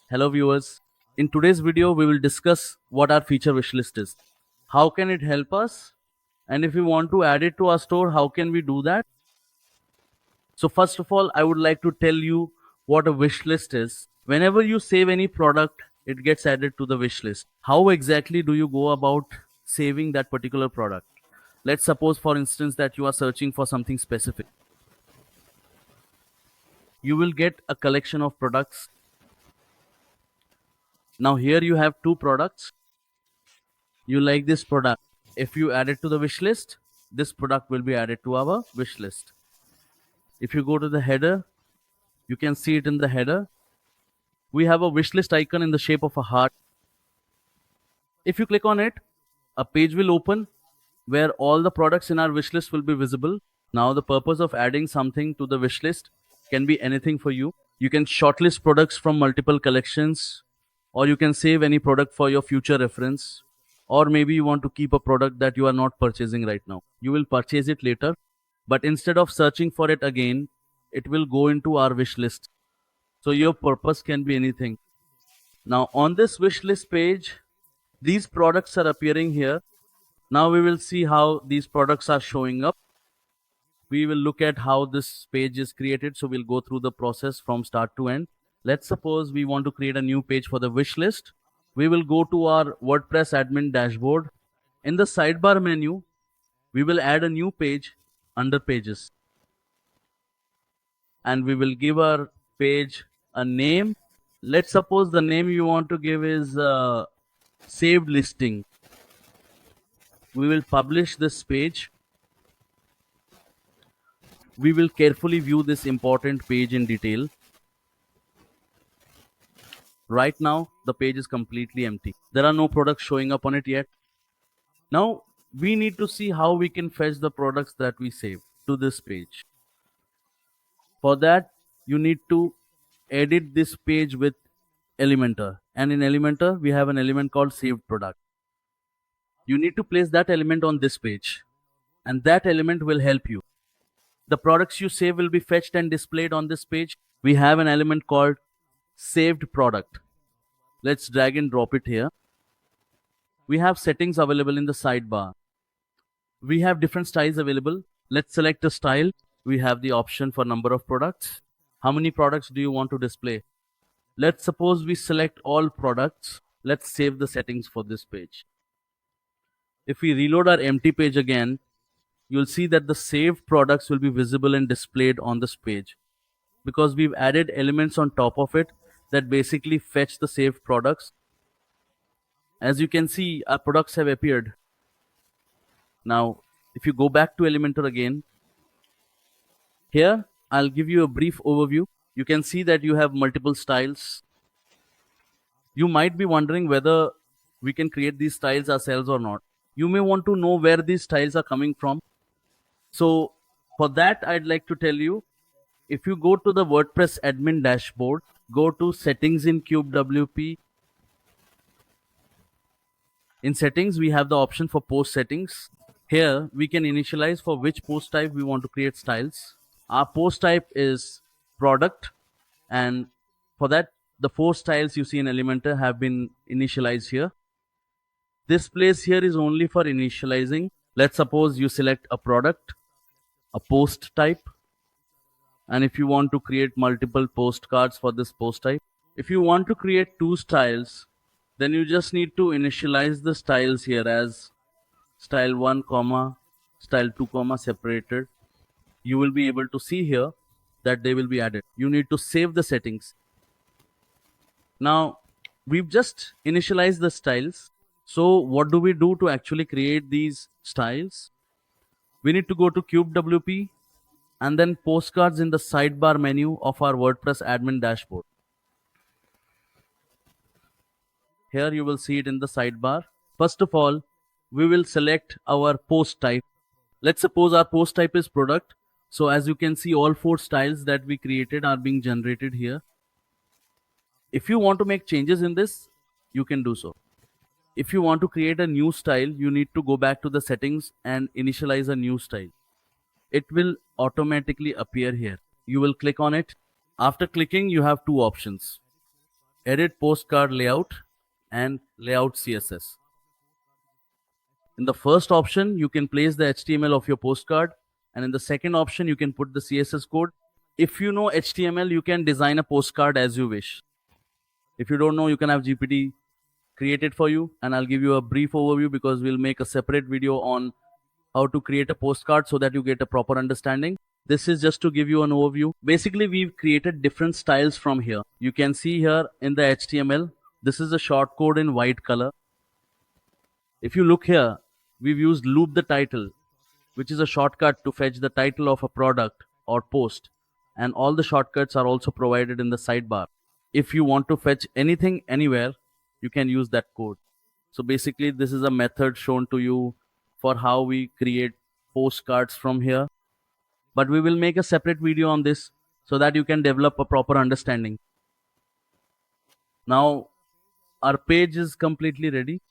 Hello viewers. In today's video, we will discuss what our feature wishlist is. How can it help us? And if we want to add it to our store, how can we do that? So first of all, I would like to tell you what a wishlist is. Whenever you save any product, it gets added to the wishlist. How exactly do you go about saving that particular product? Let's suppose, for instance, that you are searching for something specific. You will get a collection of products. Now here you have two products. You like this product. If you add it to the wish list, this product will be added to our wish list. If you go to the header, you can see it in the header. We have a wish list icon in the shape of a heart. If you click on it, a page will open where all the products in our wish list will be visible. Now the purpose of adding something to the wish list can be anything for you. You can shortlist products from multiple collections, or you can save any product for your future reference, or maybe you want to keep a product that you are not purchasing right now. You will purchase it later, but instead of searching for it again, it will go into our wish list. So your purpose can be anything. Now on this wish list page, these products are appearing here. Now we will see how these products are showing up. We will look at how this page is created. So we'll go through the process from start to end. Let's suppose we want to create a new page for the wish list. We will go to our WordPress admin dashboard. In the sidebar menu, we will add a new page under pages. And we will give our page a name. Let's suppose the name you want to give is saved listing. We will publish this page. We will carefully view this important page in detail. Right now, the page is completely empty. There are no products showing up on it yet. Now, we need to see how we can fetch the products that we saved to this page. For that, you need to edit this page with Elementor. And in Elementor, we have an element called saved product. You need to place that element on this page, and that element will help you. The products you save will be fetched and displayed on this page. We have an element called saved product. Let's drag and drop it here. We have settings available in the sidebar. We have different styles available. Let's select a style. We have the option for number of products. How many products do you want to display? Let's suppose we select all products. Let's save the settings for this page. If we reload our empty page again, you'll see that the saved products will be visible and displayed on this page, because we've added elements on top of it that basically fetch the saved products. As you can see, our products have appeared. Now, if you go back to Elementor again, here I'll give you a brief overview. You can see that you have multiple styles. You might be wondering whether we can create these styles ourselves or not. You may want to know where these styles are coming from. So for that, I'd like to tell you, if you go to the WordPress admin dashboard, go to settings in CubeWP. In settings, we have the option for post settings. Here we can initialize for which post type we want to create styles. Our post type is product, and for that, the 4 styles you see in Elementor have been initialized here. This place here is only for initializing. Let's suppose you select a product, a post type, and if you want to create multiple postcards for this post type. If you want to create 2 styles, then you just need to initialize the styles here as style 1, style 2, separated. You will be able to see here that they will be added. You need to save the settings. Now, we've just initialized the styles. So what do we do to actually create these styles? We need to go to CubeWP and then postcards in the sidebar menu of our WordPress admin dashboard. Here you will see it in the sidebar. First of all, we will select our post type. Let's suppose our post type is product. So as you can see, all 4 styles that we created are being generated here. If you want to make changes in this, you can do so. If you want to create a new style, you need to go back to the settings and initialize a new style. It will automatically appear here. You will click on it. After clicking, you have 2 options. edit postcard layout and layout CSS. In the first option, you can place the HTML of your postcard, and in the second option, you can put the CSS code. If you know HTML, you can design a postcard as you wish. If you don't know, you can have GPT create it for you, and I'll give you a brief overview because we'll make a separate video on how to create a postcard so that you get a proper understanding. This is just to give you an overview. Basically, we've created different styles from here. You can see here in the HTML, this is a short code in white color. If you look here, we've used loop the title, which is a shortcut to fetch the title of a product or post. And all the shortcuts are also provided in the sidebar. If you want to fetch anything anywhere, you can use that code. So basically, this is a method shown to you for how we create postcards from here. But we will make a separate video on this so that you can develop a proper understanding. Now, our page is completely ready.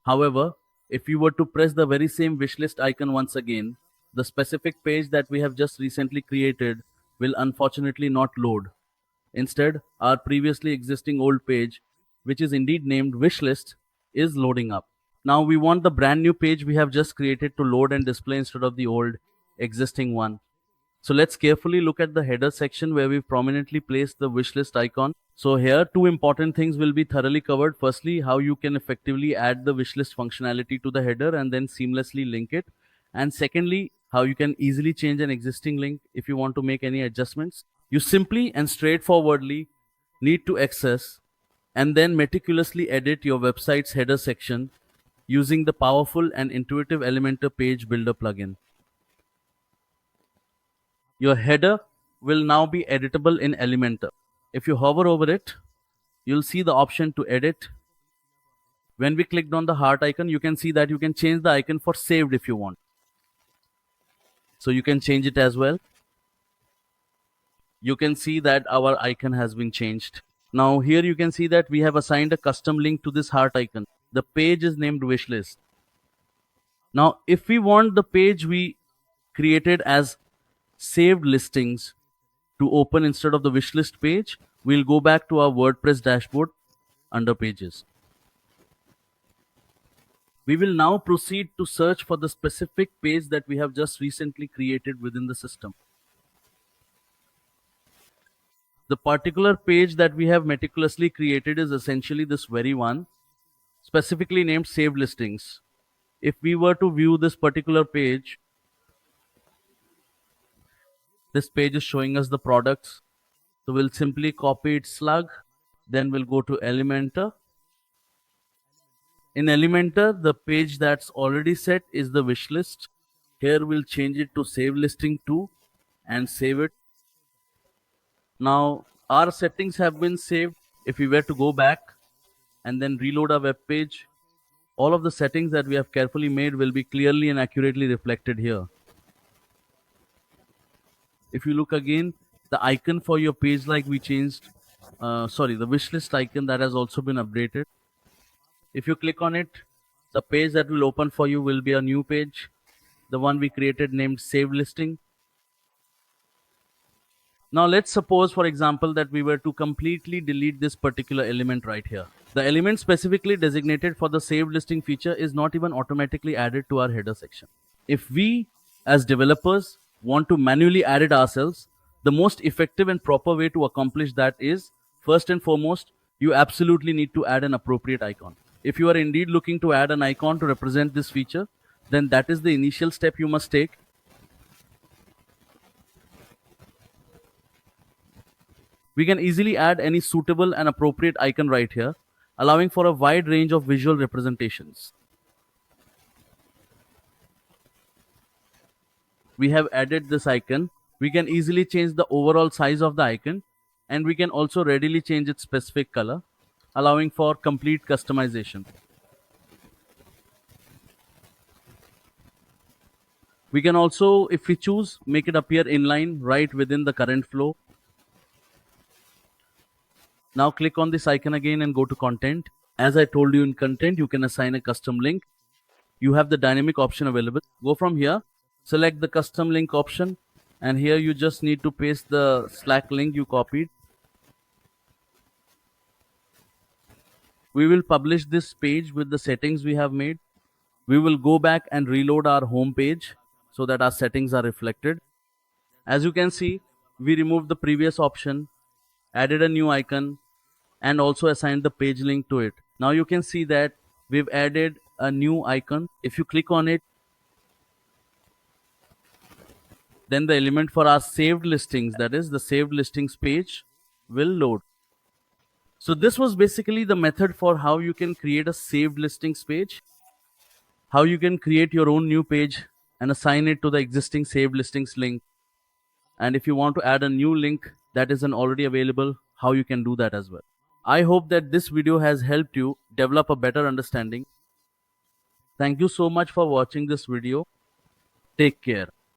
However, if you were to press the very same wishlist icon once again, the specific page that we have just recently created will unfortunately not load. Instead, our previously existing old page, which is indeed named wishlist, is loading up. Now we want the brand new page we have just created to load and display instead of the old existing one. So let's carefully look at the header section where we've prominently placed the wishlist icon. So here, two important things will be thoroughly covered. Firstly, how you can effectively add the wishlist functionality to the header and then seamlessly link it. And secondly, how you can easily change an existing link if you want to make any adjustments. You simply and straightforwardly need to access and then meticulously edit your website's header section using the powerful and intuitive Elementor page builder plugin. Your header will now be editable in Elementor. If you hover over it, you'll see the option to edit. When we clicked on the heart icon, you can see that you can change the icon for saved if you want. So you can change it as well. You can see that our icon has been changed. Now here you can see that we have assigned a custom link to this heart icon. The page is named wishlist. Now if we want the page we created as saved listings to open instead of the wishlist page, we'll go back to our WordPress dashboard under pages. We will now proceed to search for the specific page that we have just recently created within the system. The particular page that we have meticulously created is essentially this very one, specifically named saved listings. If we were to view this particular page, this page is showing us the products. So we'll simply copy its slug. Then we'll go to Elementor. In Elementor, the page that's already set is the wish list. Here we'll change it to save listing 2 and save it. Now our settings have been saved. If we were to go back and then reload our web page, all of the settings that we have carefully made will be clearly and accurately reflected here. If you look again, the icon for your page like we changed, the wishlist icon that has also been updated. If you click on it, the page that will open for you will be a new page, the one we created named Save Listing. Now let's suppose, for example, that we were to completely delete this particular element right here. The element specifically designated for the saved listing feature is not even automatically added to our header section. If we, as developers, want to manually add it ourselves, the most effective and proper way to accomplish that is, first and foremost, you absolutely need to add an appropriate icon. If you are indeed looking to add an icon to represent this feature, then that is the initial step you must take. We can easily add any suitable and appropriate icon right here, allowing for a wide range of visual representations. We have added this icon. We can easily change the overall size of the icon, and we can also readily change its specific color, allowing for complete customization. We can also, if we choose, make it appear inline right within the current flow. Now click on this icon again and go to content. As I told you, in content, you can assign a custom link. You have the dynamic option available. Go from here, select the custom link option, and here you just need to paste the Slack link you copied. We will publish this page with the settings we have made. We will go back and reload our home page so that our settings are reflected. As you can see, we removed the previous option, added a new icon, and also assigned the page link to it. Now you can see that we've added a new icon. If you click on it, then the element for our saved listings, that is the saved listings page, will load. So this was basically the method for how you can create a saved listings page, how you can create your own new page and assign it to the existing saved listings link. And if you want to add a new link that isn't already available, how you can do that as well. I hope that this video has helped you develop a better understanding. Thank you so much for watching this video. Take care.